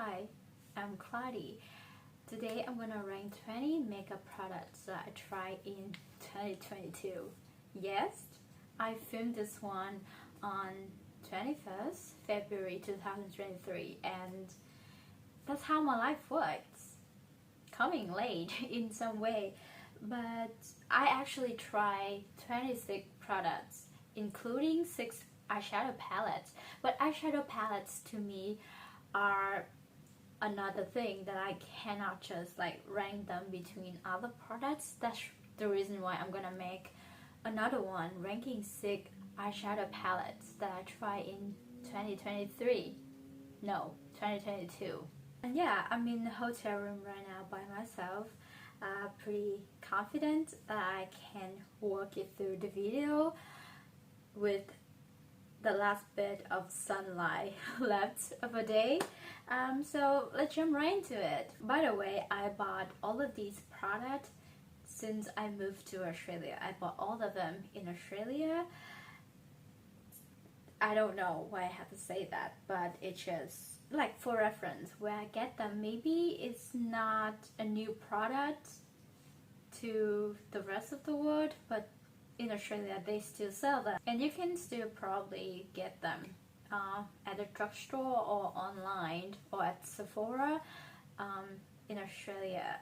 Hi, I'm Claudia. Today I'm gonna rank 20 makeup products that I tried in 2022. Yes, I filmed this one on 21st February 2023, and that's how my life works. Coming late in some way, but I actually tried 26 products, including 6 eyeshadow palettes. But eyeshadow palettes to me are another thing that I cannot just rank them between other products. That's the reason why I'm gonna make another one ranking 6 eyeshadow palettes that I tried in 2023. No, 2022. And yeah, I'm in the hotel room right now by myself. Pretty confident that I can walk you through the video with the last bit of sunlight left of a day. So let's jump right into it. By the way, I bought all of these products since I moved to Australia. I bought all of them in Australia. I don't know why I have to say that, but it's just like for reference where I get them. Maybe it's not a new product to the rest of the world, but in Australia they still sell them, and you can still probably get them at a drugstore or online or at SEPHORA in Australia.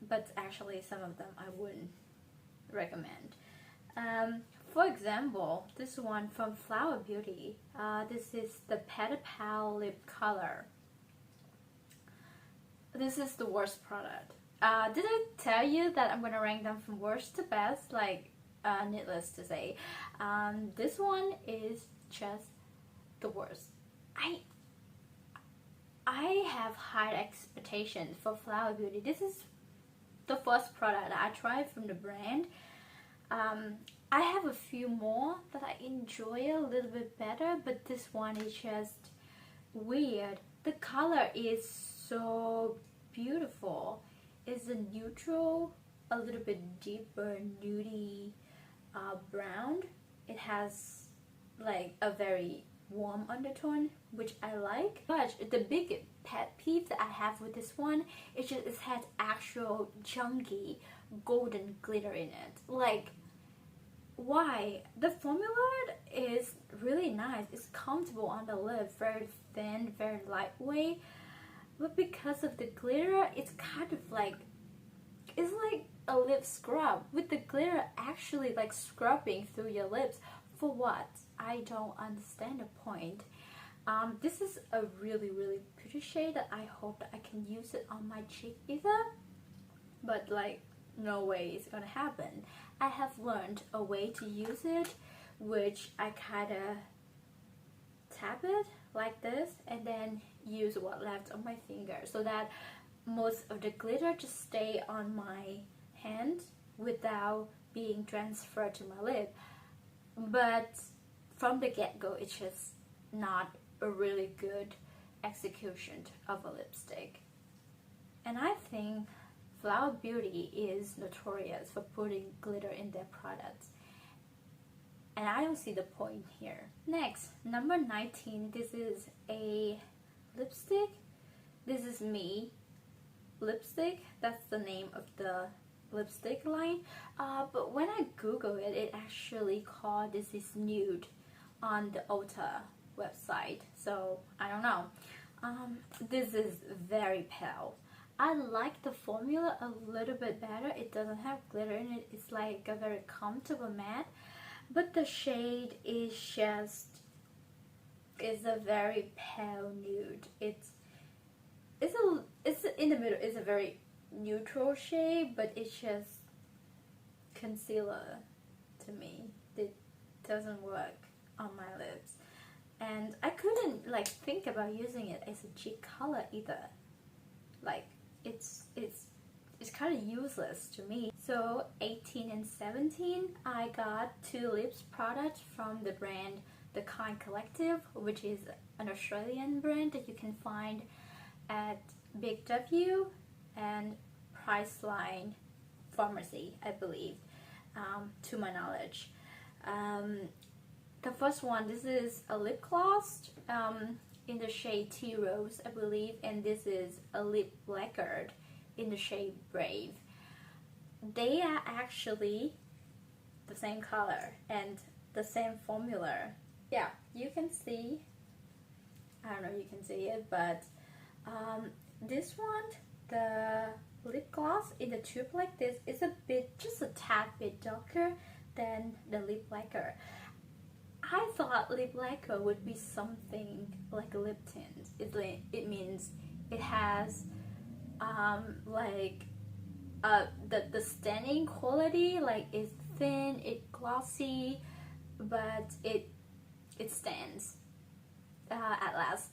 But actually some of them I wouldn't recommend. For example, this one from Flower Beauty. This is the Petal lip color. This is the worst product. Did I tell you that I'm gonna rank them from worst to best? Needless to say, this one is just the worst. I have high expectations for Flower Beauty. This is the first product I tried from the brand. I have a few more that I enjoy a little bit better, but this one is just weird. The color is so beautiful. It's a neutral, a little bit deeper nudie brown. It has like a very warm undertone, which I like. But the big pet peeve that I have with this one is just it has actual chunky golden glitter in it. Like, why? The formula is really nice. It's comfortable on the lip, very thin, very lightweight. But because of the glitter, it's kind of like, it's like a lip scrub with the glitter actually like scrubbing through your lips. For what? I don't understand the point. This is a really pretty shade that I hope that I can use it on my cheek either. But like, no way it's gonna happen. I have learned a way to use it, which I kinda tap it like this and then use what left on my finger so that most of the glitter just stay on my hand without being transferred to my lip. But from the get-go, it's just not a really good execution of a lipstick. And I think Flower Beauty is notorious for putting glitter in their products, and I don't see the point here. Next, number 19, this is a lipstick. This is Me lipstick. That's the name of the lipstick line. But when I Google it, it actually called this is nude on the Ulta website. So I don't know. This is very pale. I like the formula a little bit better. It doesn't have glitter in it. It's like a very comfortable matte. But the shade is just, it's a very pale nude. It's in the middle. It's a very neutral shade, but it's just concealer to me. It doesn't work on my lips, and I couldn't think about using it as a cheek color either. Like, it's kind of useless to me. So 18 and 17, I got 2 lips products from the brand The Kind Collective, which is an Australian brand that you can find at Big W and Priceline Pharmacy, I believe, to my knowledge. The first one, this is a lip gloss. in the shade Tea Rose, I believe, and this is a lip lacquered in the shade Brave. They are actually the same color and the same formula. Yeah, you can see, I don't know if you can see it, but this one, the lip gloss in the tube like this is a bit, just a tad bit darker than the lip lacquer. I thought lip lacquer would be something like a lip tint. It means it has like the staining quality, like it's thin, it's glossy, but it stands at last.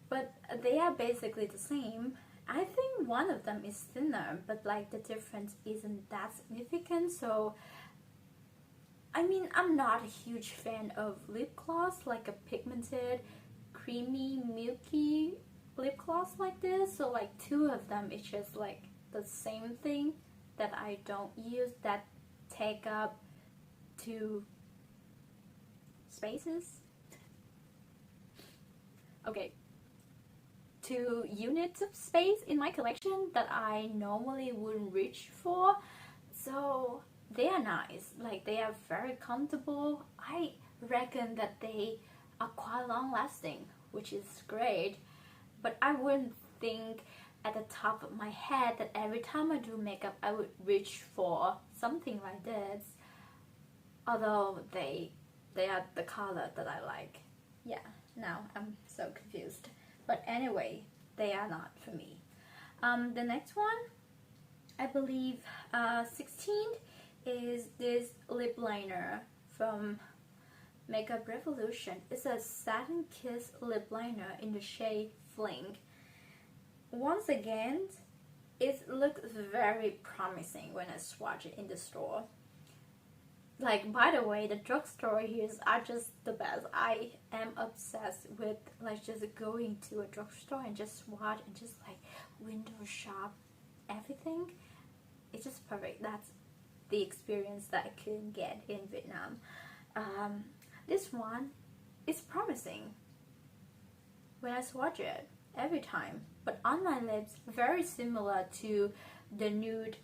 But they are basically the same. I think one of them is thinner, but like the difference isn't that significant. So I mean, I'm not a huge fan of lip gloss, like a pigmented, creamy, milky lip gloss like this. So like two of them, it's just like the same thing that I don't use, that take up two spaces. Okay, 2 units of space in my collection that I normally wouldn't reach for. So they are nice, like they are very comfortable. I reckon that they are quite long lasting, which is great, but I wouldn't think at the top of my head that every time I do makeup I would reach for something like this, although they are the color that I like. Yeah, now I'm so confused, but anyway, they are not for me. The next one, I believe 16, is this lip liner from Makeup Revolution. It's a Satin Kiss lip liner in the shade Fling. Once again, it looks very promising when I swatch it in the store. Like, by the way, the drugstore here are just the best. I am obsessed with like just going to a drugstore and just swatch and just like window shop everything. It's just perfect. That's the experience that I couldn't get in Vietnam. This one is promising when I swatch it every time, but on my lips, very similar to the nude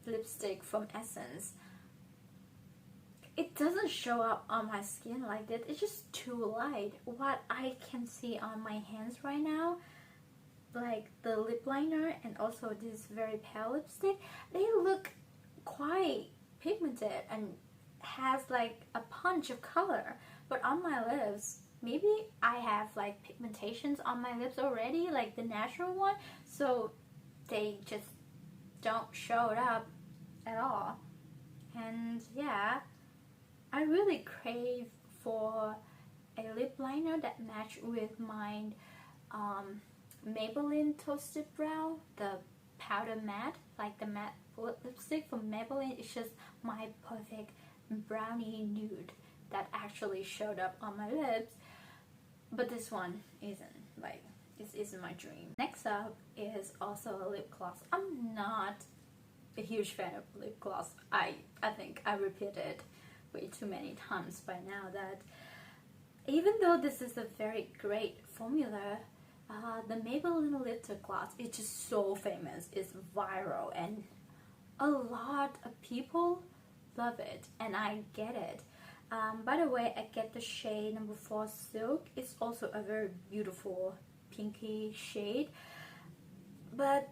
lipstick from Essence. It doesn't show up on my skin like that. It's just too light. What I can see on my hands right now, like the lip liner and also this very pale lipstick, they look quite pigmented and has like a punch of color. But on my lips, maybe I have like pigmentations on my lips already, like the natural one, so they just don't show it up at all. And yeah, I really crave for a lip liner that match with my Maybelline Toasted Brow, the powder matte, like the matte lipstick from Maybelline. It's just my perfect brownie nude that actually showed up on my lips, but this one isn't. Like, this isn't my dream. Next up is also a lip gloss. I'm not a huge fan of lip gloss. I think I repeated way too many times by now that even though this is a very great formula, the Maybelline lip gloss is just so famous. It's viral and a lot of people love it, and I get it. By the way, I get the shade number 4 Silk. It's also a very beautiful pinky shade, but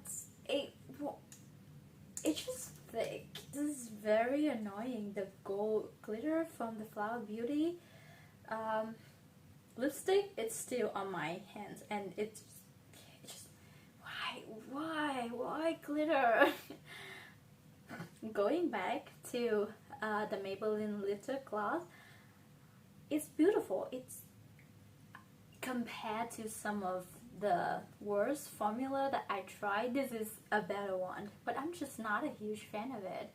it's just thick. This is very annoying. The gold glitter from the Flower Beauty lipstick, it's still on my hands, and it's just why glitter? Going back to the Maybelline lip gloss, it's beautiful. It's compared to some of the worst formula that I tried, this is a better one, but I'm just not a huge fan of it.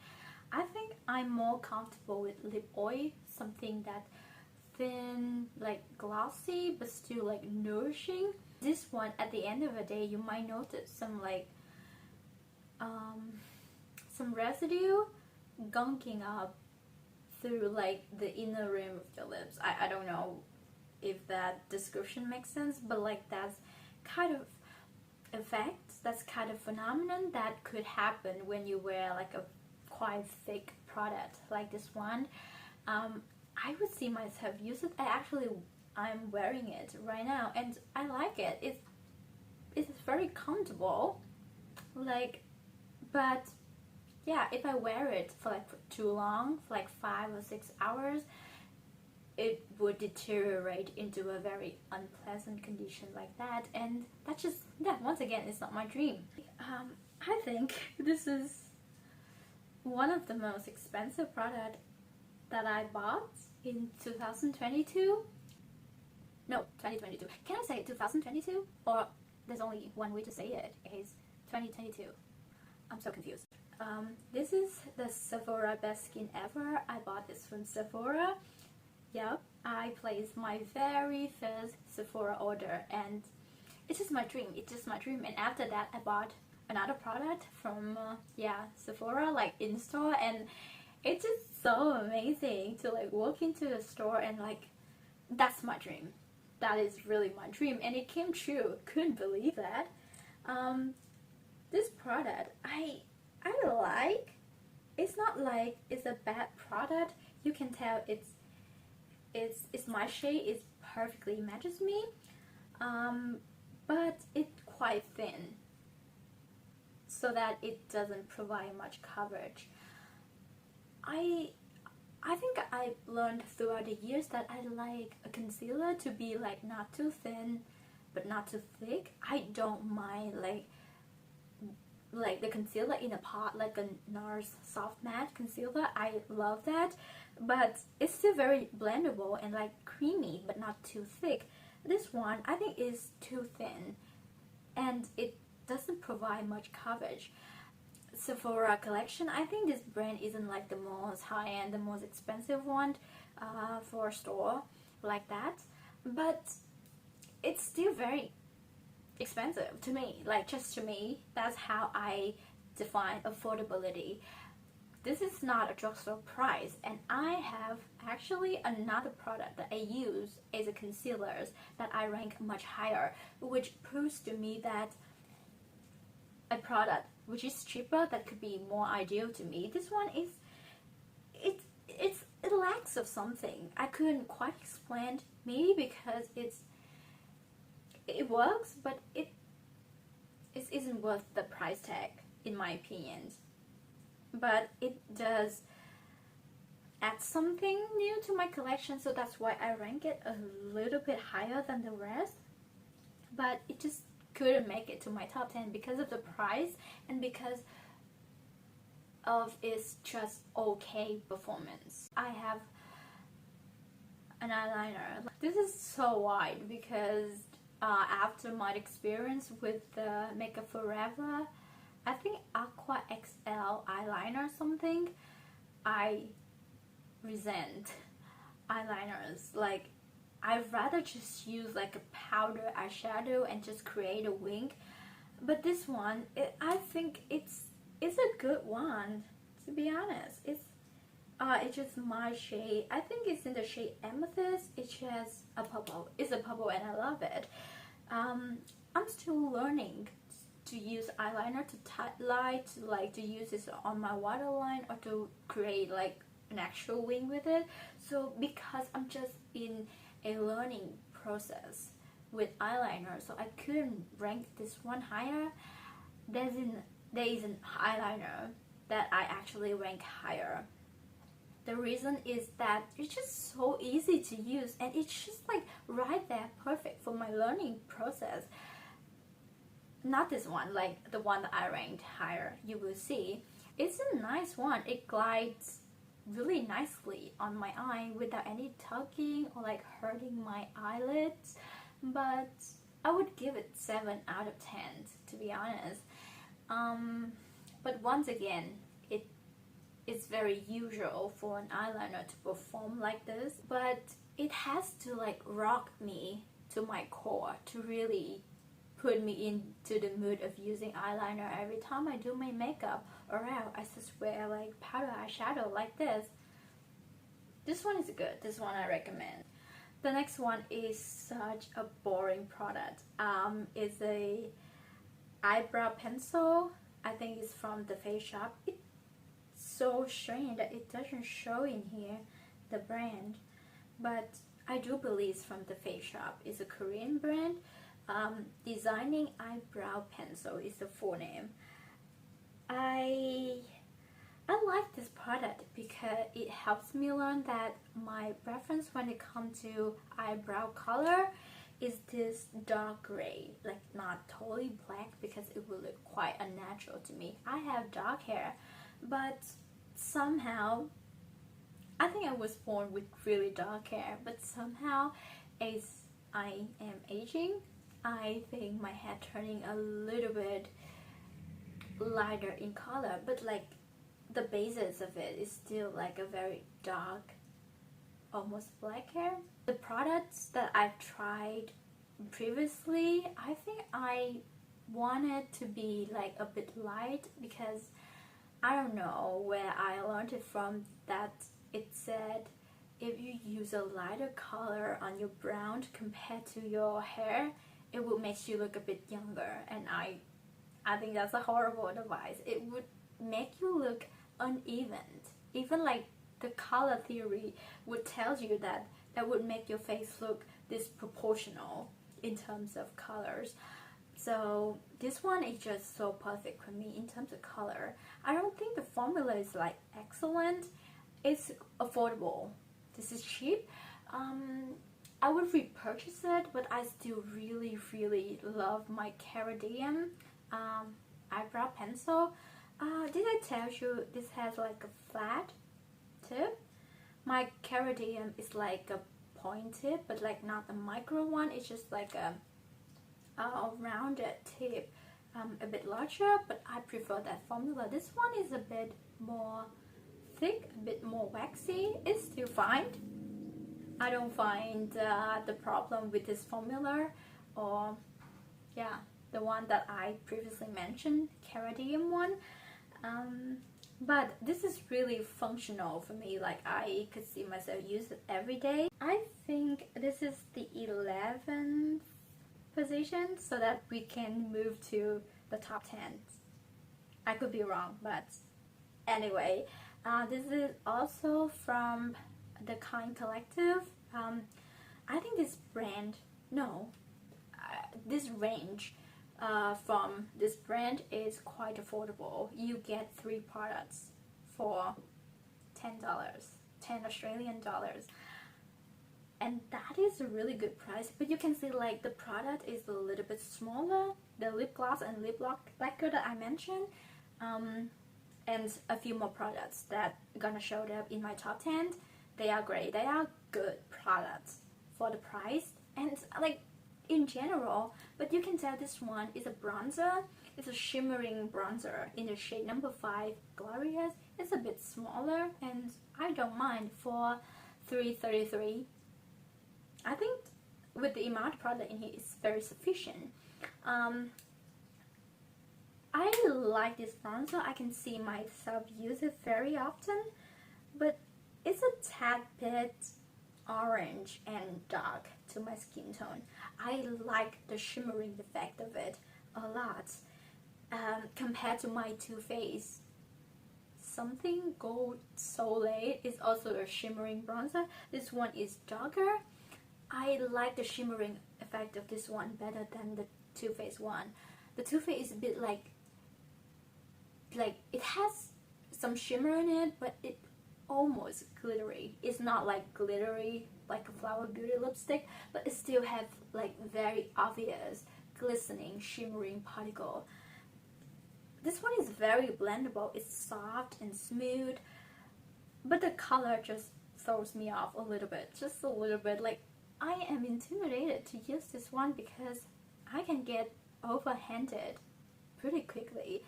I think I'm more comfortable with lip oil, something that thin, like glossy, but still like nourishing. This one, at the end of the day, you might notice some like some residue gunking up through like the inner rim of your lips. I don't know if that description makes sense, but like that's kind of effect, that's kind of phenomenon that could happen when you wear like a quite thick product like this one. I would see myself use it. I'm wearing it right now and I like it. It's very comfortable, like, but yeah, if I wear it for like too long, for like 5 or 6 hours, it would deteriorate into a very unpleasant condition like that, and that just, yeah, once again, it's not my dream. I think this is one of the most expensive product that I bought in 2022. No, 2022. Can I say 2022? Or there's only one way to say it. It's 2022. I'm so confused. This is the Sephora Best Skin Ever. I bought this from Sephora. Yep, I placed my very first Sephora order and it's just my dream. It's just my dream. And after that, I bought another product from Sephora, like in store, and it's just so amazing to like walk into the store and like, that's my dream. That is really my dream, and it came true. Couldn't believe that. This product I like. It's not like it's a bad product. You can tell it's my shade. It perfectly matches me, but it's quite thin, so that it doesn't provide much coverage. I think I learned throughout the years that I like a concealer to be like not too thin but not too thick. I don't mind like the concealer in a pot, like a NARS soft matte concealer. I love that, but it's still very blendable and like creamy but not too thick. This one I think is too thin and it doesn't provide much coverage. Sephora collection, I think this brand isn't like the most high-end, the most expensive one for a store like that, but it's still very expensive to me. Like, just to me, that's how I define affordability. This is not a drugstore price, and I have actually another product that I use as a concealer that I rank much higher, which proves to me that a product which is cheaper that could be more ideal to me. This one is, it lacks of something. I couldn't quite explain, maybe because it works, but it isn't worth the price tag in my opinion. But it does add something new to my collection, so that's why I rank it a little bit higher than the rest. But it just couldn't make it to my top 10 because of the price and because of its just okay performance. I have an eyeliner. This is so wide because after my experience with the Makeup Forever, I think Aqua XL eyeliner or something, I resent eyeliners. Like, I'd rather just use like a powder eyeshadow and just create a wing. But this one, I think it's a good one, to be honest. It's just my shade. I think it's in the shade Amethyst. It's just a purple. It's a purple and I love it. I'm still learning to use eyeliner to light, like to use this on my waterline or to create like an actual wing with it. So because I'm just in a learning process with eyeliner, so I couldn't rank this one higher. There is an eyeliner that I actually rank higher. The reason is that it's just so easy to use and it's just like right there, perfect for my learning process. Not this one, like the one that I ranked higher. You will see it's a nice one. It glides really nicely on my eye without any tugging or like hurting my eyelids, but I would give it 7 out of 10, to be honest. But once again, it's very usual for an eyeliner to perform like this, but it has to like rock me to my core to really put me into the mood of using eyeliner every time I do my makeup, or else I just wear like powder eyeshadow like this. This one is good. This one I recommend. The next one is such a boring product. It's a eyebrow pencil. I think it's from the Face Shop. It's so strange that it doesn't show in here the brand, but I do believe it's from the Face Shop. It's a Korean brand. Designing Eyebrow Pencil is the full name. I like this product because it helps me learn that my preference when it comes to eyebrow color is this dark gray, like not totally black because it will look quite unnatural to me. I have dark hair, but somehow I think I was born with really dark hair, but somehow as I am aging, I think my hair turning a little bit lighter in color, but like the basis of it is still like a very dark, almost black hair. The products that I've tried previously, I think I wanted to be like a bit light because I don't know where I learned it from, that it said if you use a lighter color on your brown compared to your hair, it would make you look a bit younger, and I think that's a horrible advice. It would make you look uneven. Even like the color theory would tell you that would make your face look disproportional in terms of colors. So this one is just so perfect for me in terms of color. I don't think the formula is like excellent. It's affordable. This is cheap. I would repurchase it, but I still really love my Caradium eyebrow pencil. Did I tell you this has like a flat tip? My Caradium is like a point tip, but like not the micro one. It's just like a rounded tip, a bit larger, but I prefer that formula. This one is a bit more thick, a bit more waxy. It's still fine. I don't find the problem with this formula, or yeah, the one that I previously mentioned, Caradium one. But this is really functional for me. Like I could see myself use it every day. I think this is the 11th position, so that we can move to the top 10. I could be wrong, but anyway, this is also from the Kind Collective. I think this brand, no, this range from this brand is quite affordable. You get 3 products for $10, 10 Australian dollars. And that is a really good price, but you can see like the product is a little bit smaller. The lip gloss and lip lacquer that I mentioned, and a few more products that are gonna show up in my top 10. They are great. They are good products for the price and like in general. But you can tell this one is a bronzer. It's a shimmering bronzer in the shade number 5, Glorious. It's a bit smaller, and I don't mind for $3.33. I think with the amount of product in here, it's very sufficient. I like this bronzer. I can see myself use it very often, but it's a tad bit orange and dark to my skin tone. I like the shimmering effect of it a lot, compared to my Too Faced Something Gold Soleil is also a shimmering bronzer. This one is darker. I like the shimmering effect of this one better than the Too Faced one. The Too Faced is a bit like it has some shimmer in it, but it almost glittery. It's not like glittery like a Flower Beauty lipstick, but it still has like very obvious glistening shimmering particle. This one is very blendable. It's soft and smooth, but the color just throws me off a little bit, just a little bit. Like I am intimidated to use this one because I can get overhanded pretty quickly.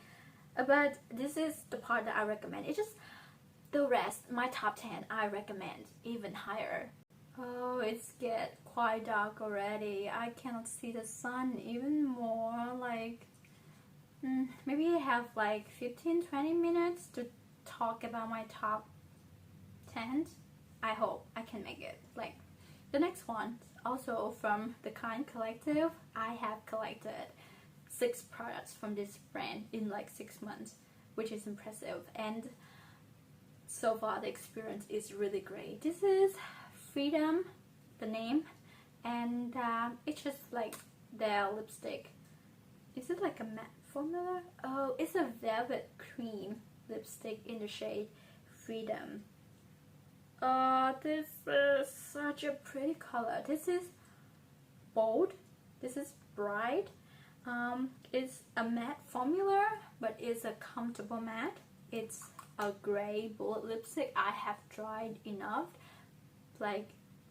But this is the part that I recommend. It's just the rest, my top 10, I recommend even higher. Oh, it's get quite dark already. I cannot see the sun even more. Like maybe I have like 15-20 minutes to talk about my top 10. I hope I can make it. Like The next one, also from the Kind Collective. I have collected 6 products from this brand in like 6 months, which is impressive, and so far the experience is really great. This is Freedom, the name, and it's just like their lipstick. Is it like a matte formula? Oh, it's a velvet cream lipstick in the shade Freedom. Oh, this is such a pretty color. This is bold, this is bright. It's a matte formula, but it's a comfortable matte. It's a gray bullet lipstick. I have tried enough like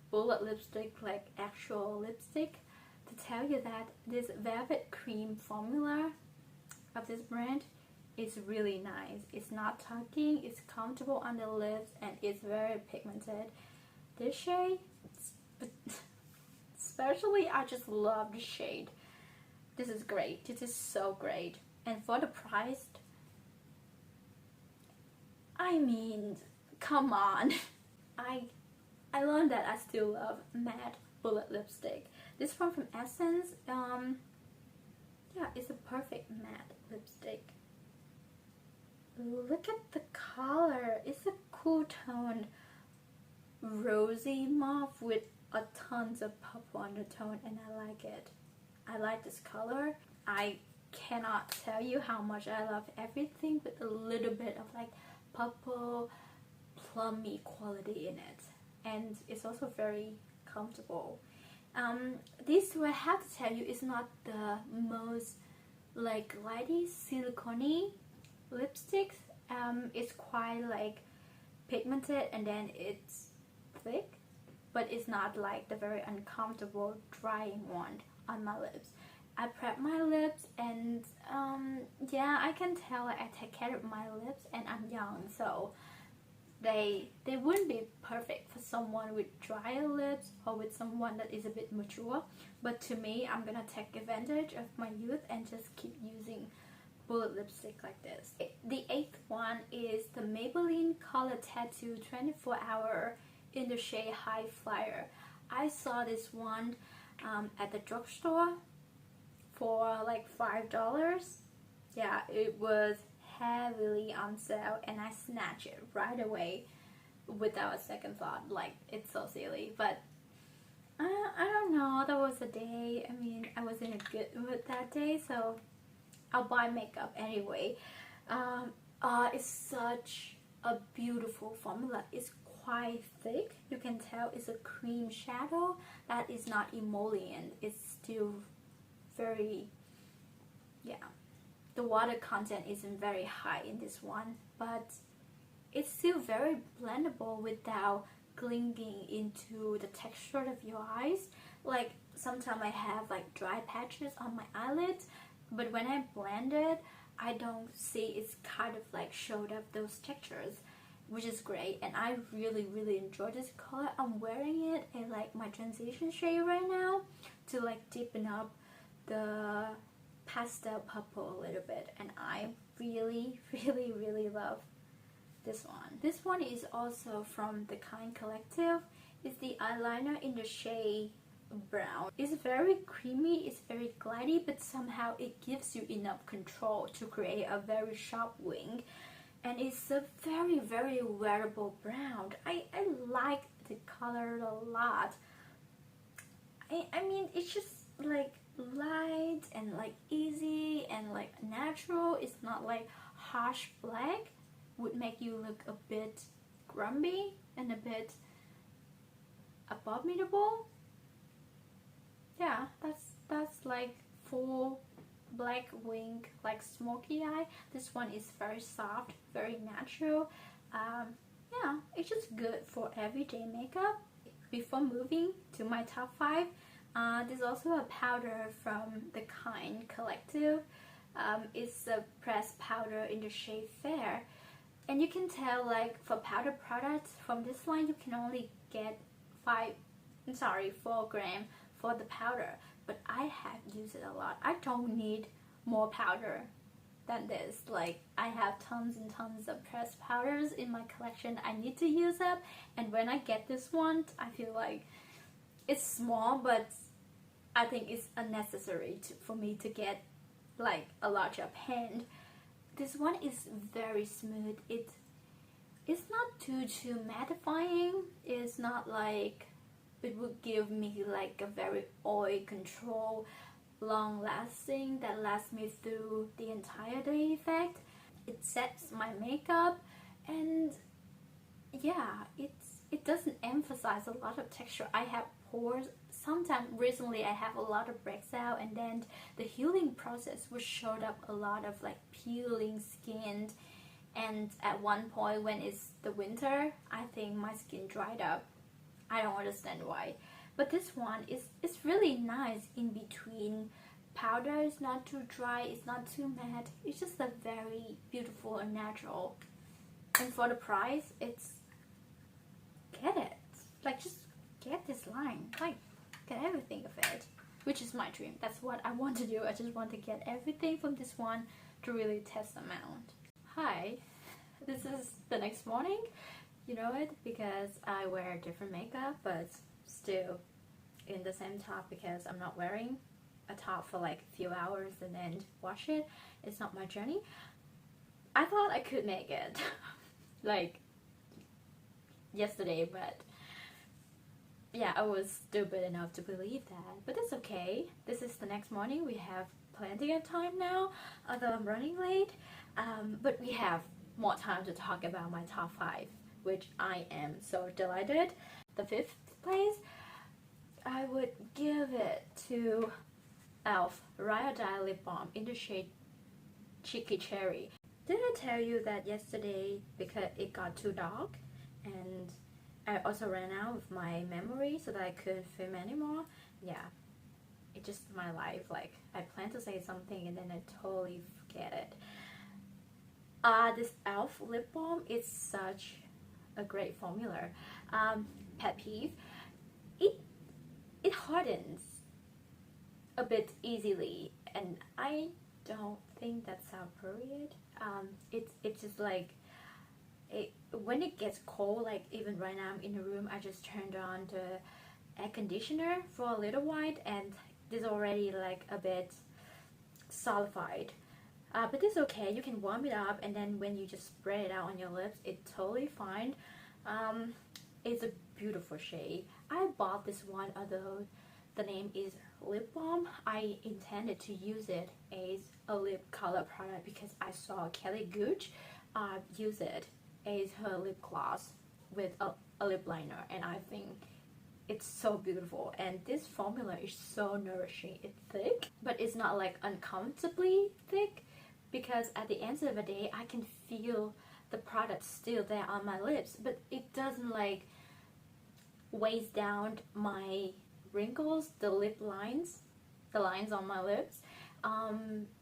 bullet lipstick, like actual lipstick, to tell you that this velvet cream formula of this brand is really nice. It's not tugging, it's comfortable on the lips, and it's very pigmented. This shade, especially, I just love the shade. This is great. This is so great. And for the price, I mean, come on. I learned that I still love matte bullet lipstick. This one from Essence, yeah, it's a perfect matte lipstick. Look at the color. It's a cool toned rosy mauve with a tons of purple undertone, and I like it. I like this color. I cannot tell you how much I love everything with a little bit of like purple plummy quality in it, and it's also very comfortable. This, what I have to tell you, is not the most like lighty silicone lipsticks. It's quite like pigmented, and then it's thick, but it's not like the very uncomfortable drying one on my lips. I prep my lips, and yeah, I can tell like I take care of my lips, and I'm young, so they wouldn't be perfect for someone with drier lips or with someone that is a bit mature. But to me, I'm gonna take advantage of my youth and just keep using bullet lipstick like this. The 8th one is the Maybelline Color Tattoo 24 Hour in the shade High Flyer. I saw this one at the drugstore for like $5. Yeah, it was heavily on sale, and I snatched it right away without a second thought. Like, it's so silly, but I don't know, that was a day. I mean, I was in a good mood that day, so I'll buy makeup anyway. It's such a beautiful formula. It's quite thick. You can tell it's a cream shadow that is not emollient. It's still very, yeah, the water content isn't very high in this one, but it's still very blendable without clinging into the texture of your eyes. Like, sometimes I have like dry patches on my eyelids, but when I blend it, I don't see it's kind of like showed up those textures, which is great. And I really enjoy this color. I'm wearing it in like my transition shade right now to like deepen up the pastel purple a little bit, and I really love this one. This one is also from the Kind Collective. It's the eyeliner in the shade Brown. It's very creamy, it's very glidey, but somehow it gives you enough control to create a very sharp wing, and it's a very wearable brown. I like the color a lot. I mean, it's just like light and like easy and like natural. It's not like harsh black would make you look a bit grumpy and a bit abominable. Yeah, that's like full black wing, like smoky eye. This one is very soft, very natural. Yeah, it's just good for everyday makeup. Before moving to my top 5, there's also a powder from the Kind Collective. It's a pressed powder in the shade Fair, and you can tell like for powder products from this line you can only get 4 grams for the powder, but I have used it a lot. I don't need more powder than this. Like, I have tons and tons of pressed powders in my collection I need to use up, and when I get this one, I feel like it's small, but I think it's unnecessary for me to get like a larger pen. This one is very smooth. It's not too mattifying. It's not like it would give me like a very oil control, long lasting, that lasts me through the entire day effect. It sets my makeup, and yeah, it doesn't emphasize a lot of texture. I have pores. Sometimes recently I have a lot of breaks out, and then the healing process was showed up a lot of like peeling skin, and at one point when it's the winter, I think my skin dried up. I don't understand why, but this one is really nice in between. Powder is not too dry, it's not too matte, it's just a very beautiful and natural. And for the price, it's, get it, like just get this line, like get everything of it, which is my dream. That's what I want to do. I just want to get everything from this one to really test them out. Hi, this is the next morning. You know it because I wear different makeup, but still in the same top because I'm not wearing a top for like a few hours and then wash it. It's not my journey. I thought I could make it like yesterday, but yeah, I was stupid enough to believe that, but it's okay. This is the next morning. We have plenty of time now, although I'm running late, but we have more time to talk about my top 5, which I am so delighted. The 5th place, I would give it to e.l.f. Ride or Die Lip Balm in the shade Cheeky Cherry. Did I tell you that yesterday because it got too dark and I also ran out of my memory so that I couldn't film anymore? Yeah, it's just my life. Like, I plan to say something and then I totally forget it. This e.l.f. lip balm is such a great formula. Pet peeve, it hardens a bit easily, and I don't think that's appropriate. It's just like when it gets cold, like even right now I'm in the room, I just turned on the air conditioner for a little while and it's already like a bit solidified. But it's okay, you can warm it up and then when you just spread it out on your lips, it's totally fine. It's a beautiful shade. I bought this one, although the name is lip balm. I intended to use it as a lip color product because I saw Kelly Gooch use it as her lip gloss with a lip liner, and I think it's so beautiful. And this formula is so nourishing. It's thick, but it's not like uncomfortably thick, because at the end of the day I can feel the product still there on my lips, but it doesn't like weighs down my wrinkles, the lip lines, the lines on my lips,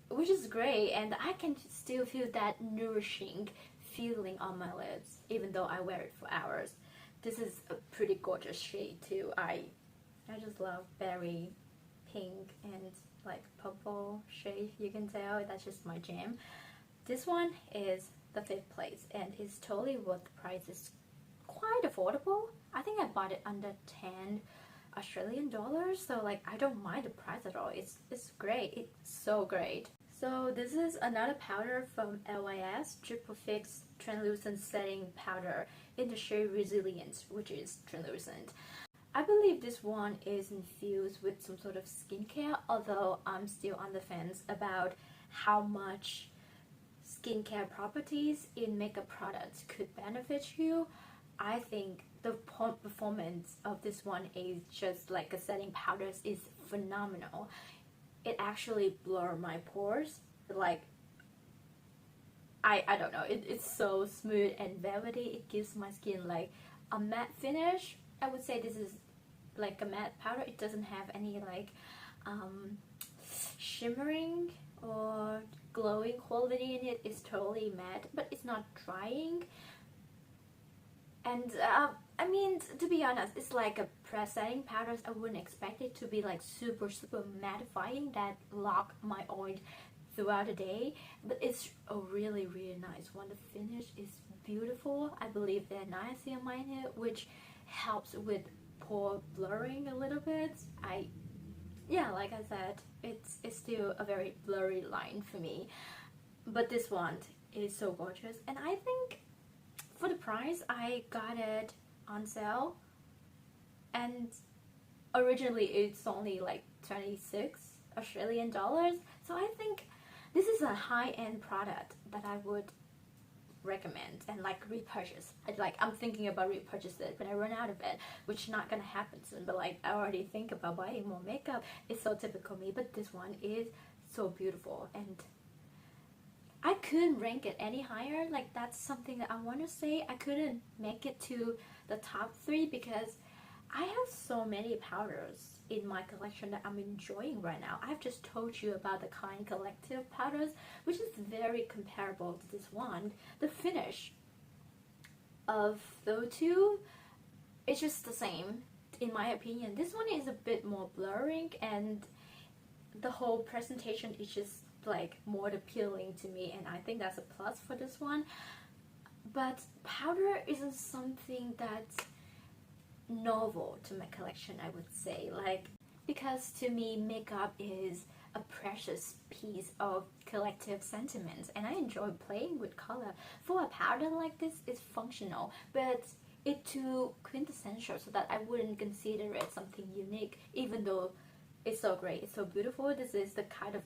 which is great, and I can still feel that nourishing feeling on my lips even though I wear it for hours. This is a pretty gorgeous shade too. I just love berry pink and like purple shade. You can tell that's just my jam. This one is the 5th place and it's totally worth the price. It's quite affordable. I think I bought it under 10 Australian dollars, so like I don't mind the price at all. It's great. It's so great. So this is another powder from LYS, Triple Fix Translucent Setting Powder in the shade Resilience, which is translucent. I believe this one is infused with some sort of skincare, although I'm still on the fence about how much skincare properties in makeup products could benefit you. I think the performance of this one is just like a setting powders is phenomenal. It actually blurs my pores. Like, I don't know, it's so smooth and velvety. It gives my skin like a matte finish. I would say this is like a matte powder. It doesn't have any like shimmering or glowing quality in it. It's totally matte, but it's not drying. And I mean, to be honest, it's like a press setting powders. I wouldn't expect it to be like super mattifying that lock my oil throughout the day, but it's a really nice one. The finish is beautiful. I believe they're niacinamide in it, which helps with pore blurring a little bit. Yeah, like I said, it's still a very blurry line for me. But this one is so gorgeous, and I think for the price I got it on sale, and originally it's only like 26 Australian dollars. So I think this is a high-end product that I would recommend and like repurchase. I'm thinking about repurchase it when I run out of it, which is not gonna happen soon, but like I already think about buying more makeup. It's so typical me, but this one is so beautiful, and I couldn't rank it any higher. Like, that's something that I want to say. I couldn't make it to the top 3 because I have so many powders in my collection that I'm enjoying right now. I've just told you about the Kind Collective powders, which is very comparable to this one. The finish of those two is just the same, in my opinion. This one is a bit more blurring, and the whole presentation is just like more appealing to me, and I think that's a plus for this one. But powder isn't something that's novel to my collection, I would say, like, because to me makeup is a precious piece of collective sentiments, and I enjoy playing with color. For a powder like this, it's functional, but it's too quintessential so that I wouldn't consider it something unique, even though it's so great, it's so beautiful. This is the kind of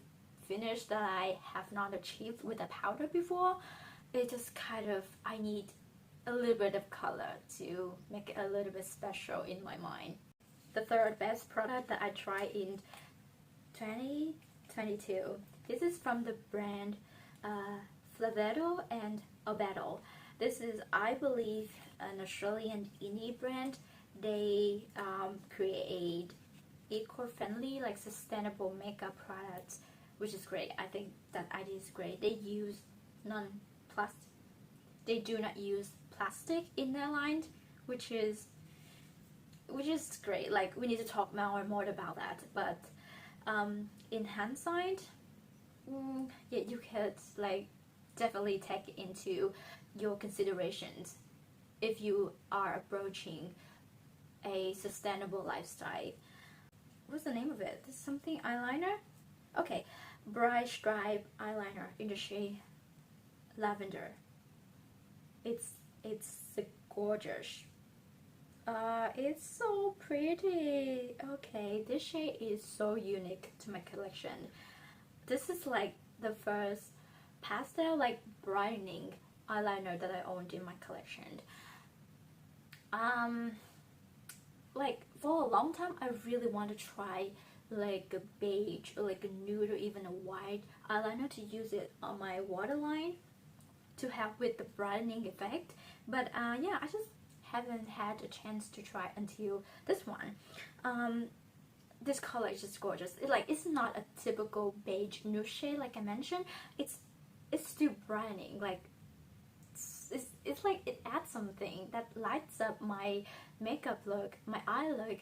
finish that I have not achieved with a powder before. It just kind of, I need a little bit of color to make it a little bit special in my mind. The third best product that I tried in 2022. This is from the brand Petal and Petal. This is, I believe, an Australian indie brand. They create eco-friendly, like sustainable makeup products, which is great. I think that idea is great. They use they do not use plastic in their line, which is great. Like, we need to talk more and more about that. But in hindsight, yeah, you could like definitely take into your considerations if you are approaching a sustainable lifestyle. What's the name of it? This is something eyeliner? Okay, Bright Stripe eyeliner in the shade Lavender. It's gorgeous. It's so pretty. Okay, this shade is so unique to my collection. This is like the first pastel, like brightening eyeliner that I owned in my collection. Like, for a long time I really want to try like a beige or like a nude or even a white eyeliner to use it on my waterline to help with the brightening effect, but yeah, I just haven't had a chance to try until this one. This color is just gorgeous. It's not a typical beige nude shade like I mentioned. It's still brightening. Like, it's like it adds something that lights up my makeup look, my eye look,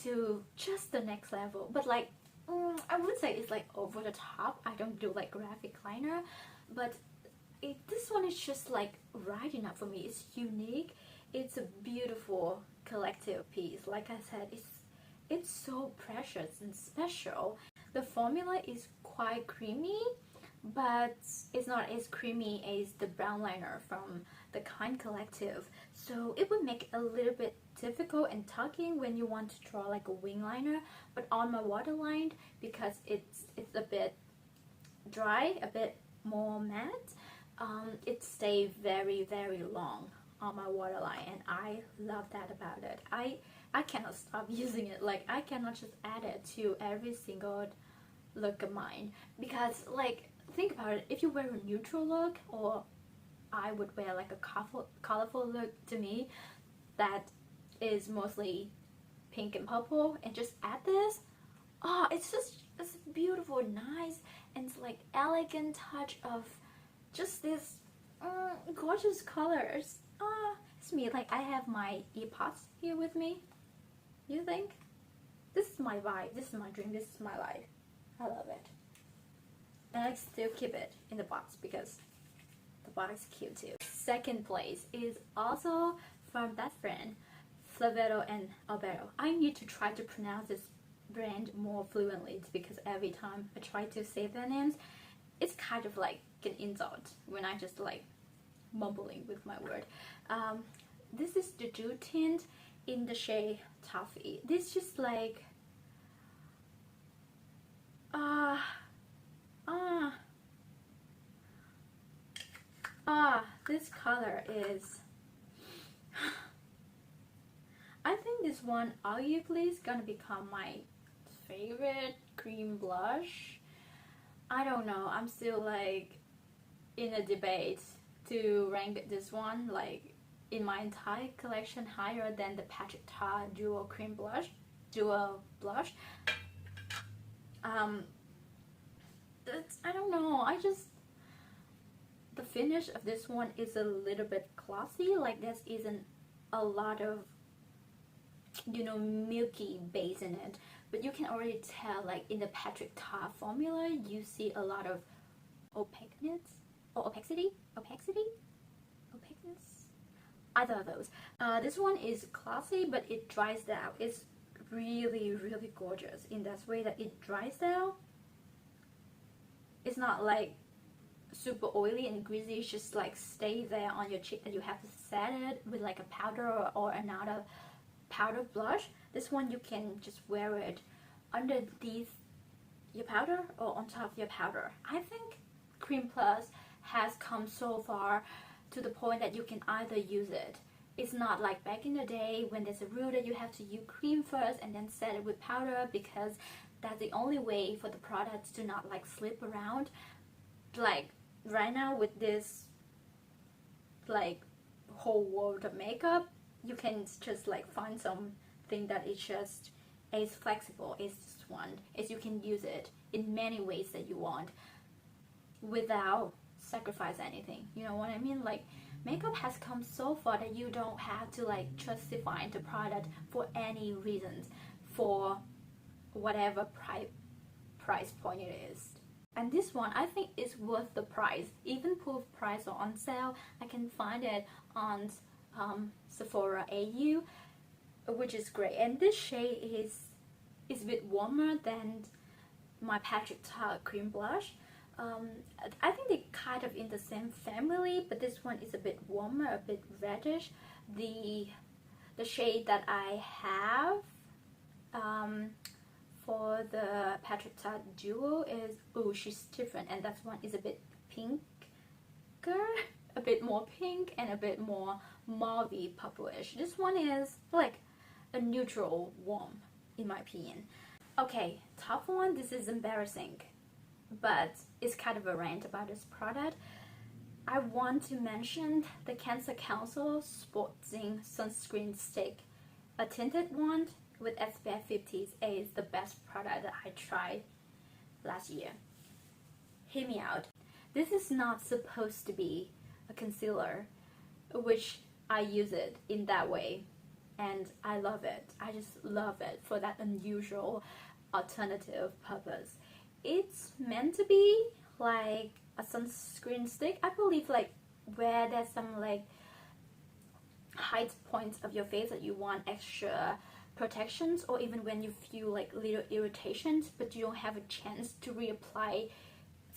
to just the next level. But like, I would say it's like over the top. I don't do like graphic liner, but this one is just like right enough for me. It's unique. It's a beautiful collective piece. Like I said, it's so precious and special. The formula is quite creamy, but it's not as creamy as the brown liner from the Kind Collective, so it would make it a little bit difficult and tugging when you want to draw like a wing liner. But on my waterline, because it's a bit dry, a bit more matte, it stays very long on my waterline, and I love that about it. I cannot stop using it. Like, I cannot just add it to every single look of mine, because like, think about it, if you wear a neutral look, or I would wear like a colorful look to me that is mostly pink and purple, and just add this, oh, it's beautiful, nice, and it's like elegant touch of just this gorgeous colors. It's me. Like, I have my earpods here with me. You think? This is my vibe, this is my dream, this is my life. I love it. And I still keep it in the box because the box is cute too. Second place is also from that brand, Flavetto and Eyebrow. I need to try to pronounce this brand more fluently because every time I try to say their names, it's kind of like an insult when I just like mumbling with my word. This is the Dew Tint in the shade Toffee. This just like this color is I think this one arguably is gonna become my favorite cream blush. I don't know, I'm still like in a debate to rank this one like in my entire collection higher than the Patrick Ta Duo Cream Blush, Duo Blush. I don't know, the finish of this one is a little bit glossy, like there isn't a lot of, you know, milky base in it, but you can already tell like in the Patrick Ta formula you see a lot of opaqueness or opacity, either of those. This one is glossy but it dries down. It's really gorgeous in that way that it dries down. It's not like super oily and greasy, it's just like stay there on your cheek and you have to set it with like a powder or another powder blush. This one you can just wear it underneath your powder or on top of your powder. I think Cream Plus has come so far to the point that you can either use it. It's not like back in the day when there's a rule that you have to use cream first and then set it with powder, because that's the only way for the products to not like slip around. Like right now with this like whole world of makeup, you can just like find something that is just as flexible as this one, as you can use it in many ways that you want without sacrifice anything. You know what I mean? Like makeup has come so far that you don't have to like justify the product for any reasons, for whatever price point it is. And this one I think is worth the price. Even full price or on sale, I can find it on Sephora AU, which is great. And this shade is a bit warmer than my Patrick Ta cream blush. I think they're kind of in the same family, but this one is a bit warmer, a bit reddish. The shade that I have for the Patrick Ta Duo is, she's different, and that one is a bit pinker, a bit more pink and a bit more mauvey purplish. This one is like a neutral warm in my opinion. Okay, top one, this is embarrassing, but it's kind of a rant about this product. I want to mention the Cancer Council Sporting Sunscreen Stick, a tinted one with SPF 50 is the best product that I tried last year. Hear me out. This is not supposed to be a concealer, which I use it in that way, and I love it. I just love it for that unusual alternative purpose. It's meant to be like a sunscreen stick, I believe, like where there's some like height points of your face that you want extra protections, or even when you feel like little irritations but you don't have a chance to reapply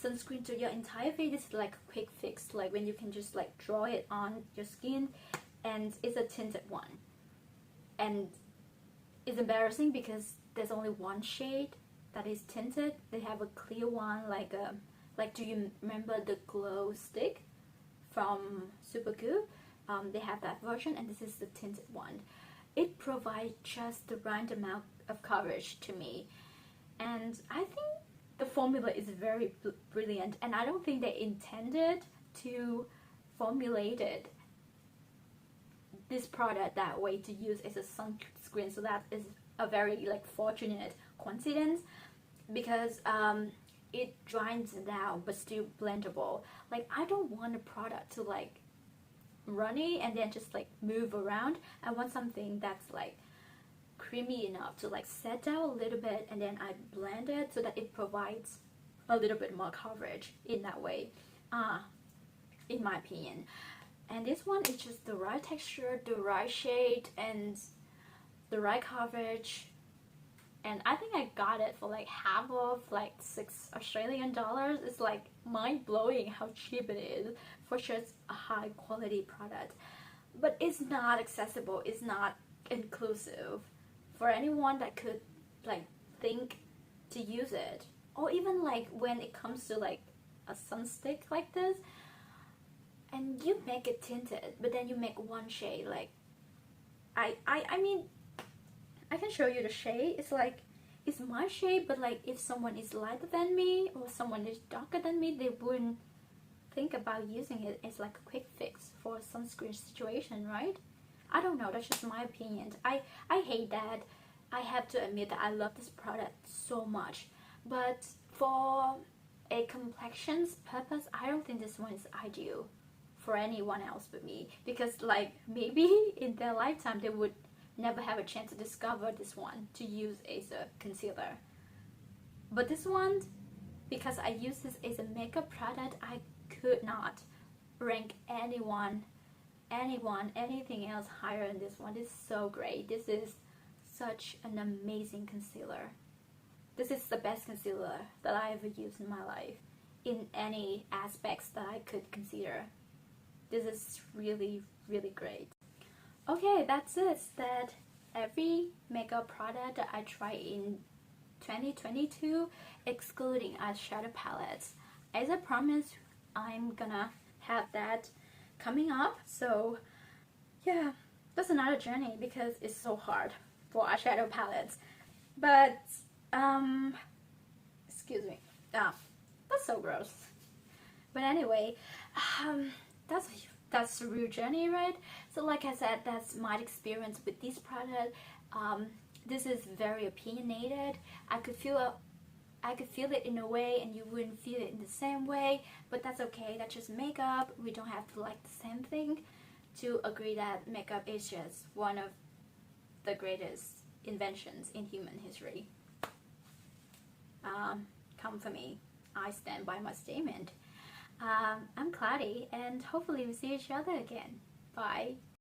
sunscreen to your entire face. It's like a quick fix, like when you can just like draw it on your skin, and it's a tinted one. And it's embarrassing because there's only one shade that is tinted. They have a clear one, like do you remember the glow stick from Super Good? They have that version, and this is the tinted one. It provides just the right amount of coverage to me, and I think the formula is very brilliant, and I don't think they intended to formulate it, this product, that way to use as a sunscreen. So that is a very like fortunate coincidence, because it dries down but still blendable. Like I don't want a product to like runny and then just like move around. I want something that's like creamy enough to like set down a little bit, and then I blend it so that it provides a little bit more coverage in that way, in my opinion. And this one is just the right texture, the right shade, and the right coverage, and I think I got it for like half of like $6 Australian. It's like mind-blowing how cheap it is for such a high quality product. But it's not accessible, it's not inclusive for anyone that could like think to use it. Or even like when it comes to like a sunstick like this, and you make it tinted, but then you make one shade, like I mean, I can show you the shade. It's like, it's my shade, but like if someone is lighter than me or someone is darker than me, they wouldn't think about using it as like a quick fix for a sunscreen situation, right? I don't know, that's just my opinion. I hate that. I have to admit that I love this product so much, but for a complexion's purpose, I don't think this one is ideal for anyone else but me, because like maybe in their lifetime they would never have a chance to discover this one to use as a concealer. But this one, because I use this as a makeup product, I could not rank anything else higher than this one. This is so great. This is such an amazing concealer. This is the best concealer that I ever used in my life in any aspects that I could consider. This is really, really great. Okay, that's it. That every makeup product that I try in 2022, excluding eyeshadow palettes. As I promised, I'm gonna have that coming up. So yeah, that's another journey because it's so hard for eyeshadow palettes. But excuse me. Ah, that's so gross. But anyway, that's a real journey, right? So like I said, that's my experience with this product. This is very opinionated. I could feel it in a way and you wouldn't feel it in the same way, but that's okay. That's just makeup. We don't have to like the same thing to agree that makeup is just one of the greatest inventions in human history. Come for me. I stand by my statement. I'm Cloudy, and hopefully we'll see each other again. Bye.